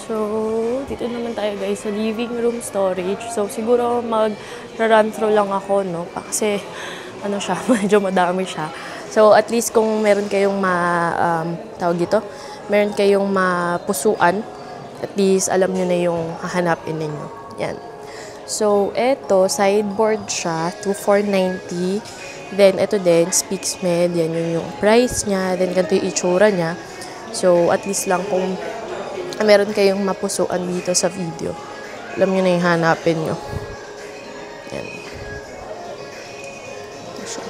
So, dito naman tayo guys sa living room storage. So, siguro mag-run through lang ako, no? Kasi, ano siya, medyo madami siya. So, at least kung meron kayong tawag dito, meron kayong mapusuan, at least alam nyo na yung hahanapin ninyo. Yan. So, eto, sideboard siya, 2,490. Then, ito din, Speaksmed, yan yung price niya. Then, ganito yung itsura niya. So, at least lang kung meron kayong mapusuan dito sa video, alam nyo na yung hanapin nyo. Yan. Ito siya.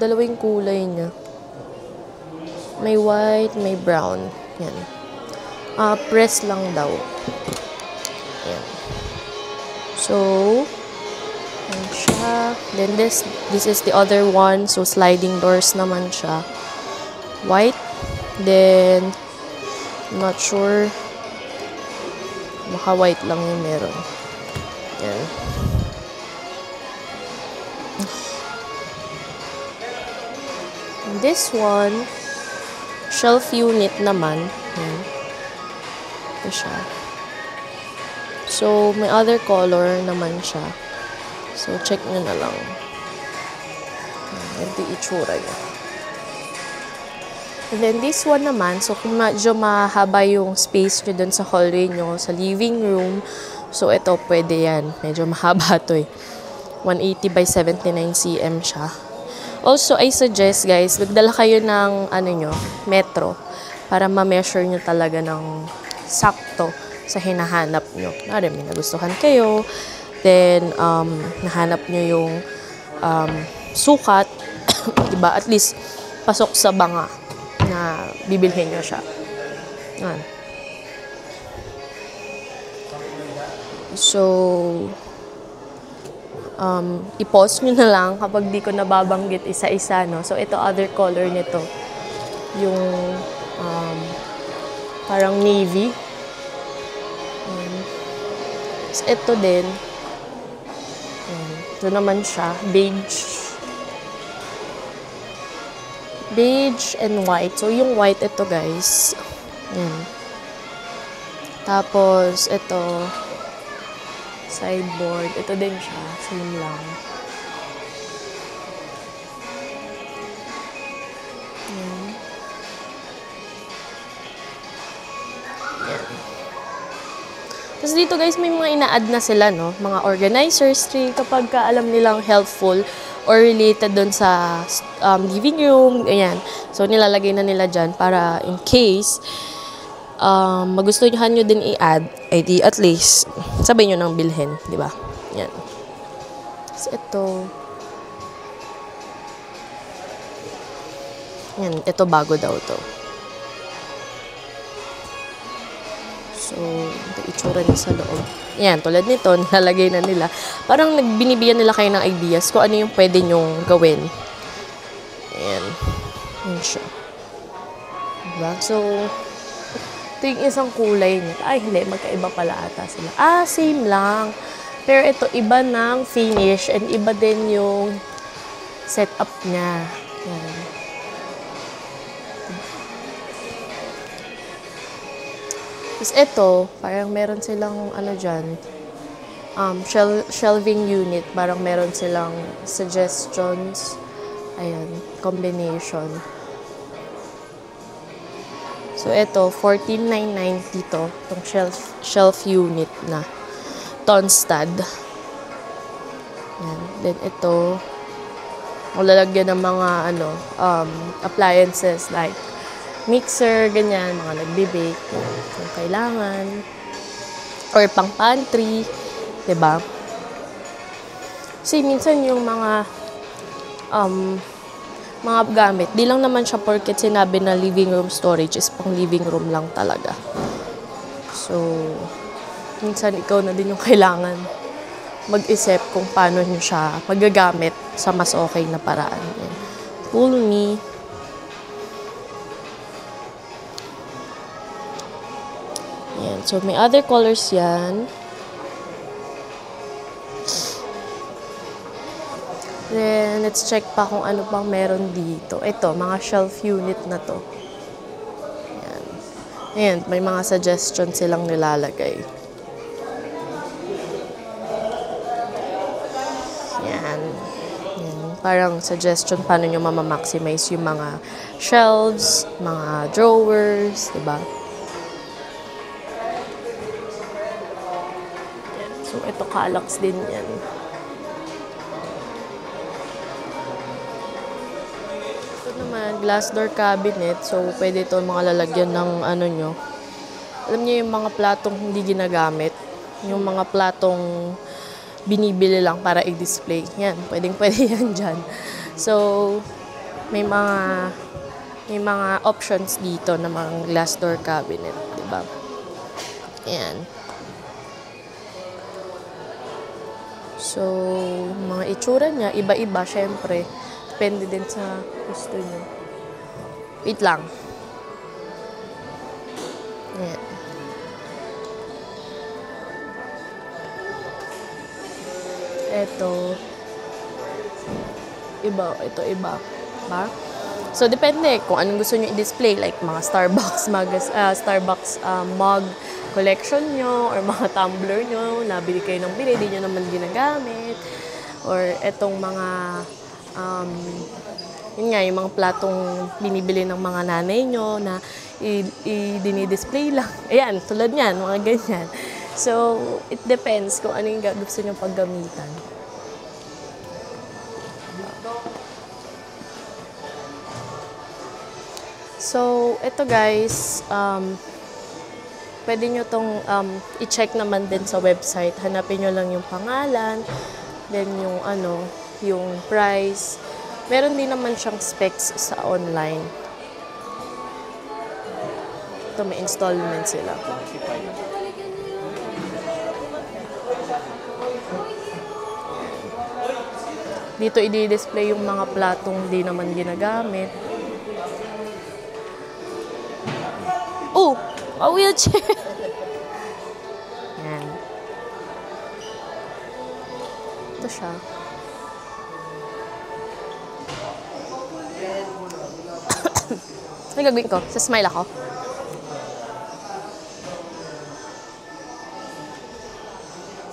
Dalawang kulay niya. May white, may brown. Yan. Press lang daw. Yan. So, yan siya. Then this is the other one. So, sliding doors naman siya. White. Then, I'm not sure. Baka white lang yung meron. Yan. This one, shelf unit naman. Yan. Ito siya. So, may other color naman siya. So, check nyo na lang. Yan, ito yung itsura niya. And then, this one naman, so kung medyo mahaba yung space nyo dun sa hallway nyo, sa living room, so ito, pwede yan. Medyo mahaba to eh. 180 by 79 cm siya. Also, I suggest guys, magdala kayo ng metro para ma-measure nyo talaga ng sakto sa hinahanap nyo. May nagustuhan kayo, then nahanap nyo yung sukat, diba? At least, pasok sa banga na bibilhin nyo siya. Yan. So, i-pause nyo na lang kapag di ko nababanggit isa-isa, no? So, ito, other color nito. Yung, parang navy. So, ito din. Ito naman siya, beige. Beige and white. So, yung white, ito guys. Yan. Tapos, ito, sideboard. Ito din siya. Same lang. Yan. Yan. Tapos dito guys, may mga ina-add na sila, no? Mga organizers tree kapag alam nilang helpful or related dun sa living room, ayan. So, nilalagay na nila dyan para in case magustuhan nyo din i-add, di at least sabay nyo nang bilhin, di ba? Yan. So, ito. Yan, ito bago daw to. So, ito itsura niya sa loob. Yan, tulad nito, nilalagay na nila. Parang binibigyan nila kayo ng ideas kung ano yung pwede nyong gawin. Ayan. Yan siya. Diba? So, ito yung isang kulay niya. Ay, hindi. Magkaiba pala ata sila. Same lang. Pero ito, iba ng finish and iba din yung setup niya. Yan. Tapos ito, parang meron silang dyan, shelving unit. Parang meron silang suggestions. Ayan, combination. So ito, 14,990 to. Itong shelf unit na. Tonstad. Ayan. Then ito, malalagyan ng mga appliances like mixer, ganyan, mga nagbe-bake, kung kailangan. Or pang pantry, diba? Kasi minsan yung mga gamit, di lang naman siya porket sinabi na living room storage is pang living room lang talaga. So, minsan ikaw na din yung kailangan mag-isip kung paano nyo siya magagamit sa mas okay na paraan. Pull me. Yan. So, may other colors yan. Then, let's check pa kung ano pang meron dito. Ito, mga shelf unit na to. Yan. Ayan, may mga suggestion silang nilalagay. Yan. Yan. Parang suggestion paano nyo mamamaximize yung mga shelves, mga drawers, diba? So, ito Kallax din yan. Ito naman, glass door cabinet. So, pwede ito mga lalagyan ng ano nyo. Alam niyo yung mga platong hindi ginagamit. Yung mga platong binibili lang para i-display. Yan, pwedeng-pwede yan dyan. So, may mga options dito na mga glass door cabinet, diba? Yan. So, mga itsura niya, iba-iba, syempre. Depende din sa gusto niyo. Wait lang. Yan. Ito iba. Ba? So, depende kung anong gusto nyo i-display. Like, mga Starbucks mug collection nyo or mga tumbler nyo. Nabili kayo ng bili, di nyo naman ginagamit. Or etong mga, yun nga, yung mga platong binibili ng mga nanay nyo na i-dinidisplay lang. Ayan, tulad yan, mga ganyan. So, it depends kung ano yung gusto nyo paggamitan. So, ito guys, pwede nyo tong i-check naman din sa website. Hanapin nyo lang yung pangalan, then yung price. Meron din naman siyang specs sa online. Ito, may installment sila. Dito i-display yung mga platong di naman ginagamit. Oh! A wheelchair! Yan. Ito siya. Ano gagawin ko? Sa smile ako?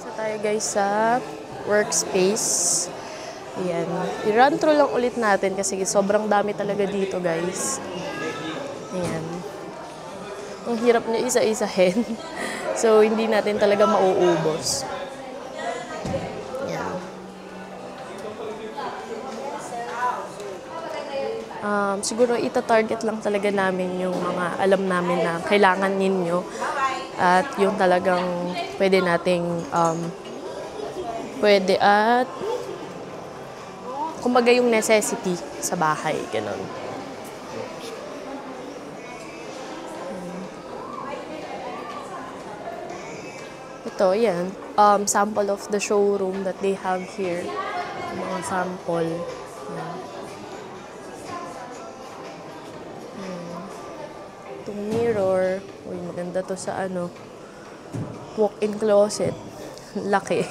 So tayo guys sa workspace. Ayan. I-run through lang ulit natin kasi sobrang dami talaga dito guys. Ayan. Ang hirap niya isa-isahin. So, hindi natin talaga mauubos. Ayan. Siguro ita-target lang talaga namin yung mga alam namin na kailangan ninyo. At yung talagang pwede nating pwede at kumbaga yung necessity sa bahay, ganun. Ito, yan. Sample of the showroom that they have here. Mga sample. Yan. Itong mirror. Uy, maganda to sa walk-in closet. Laki.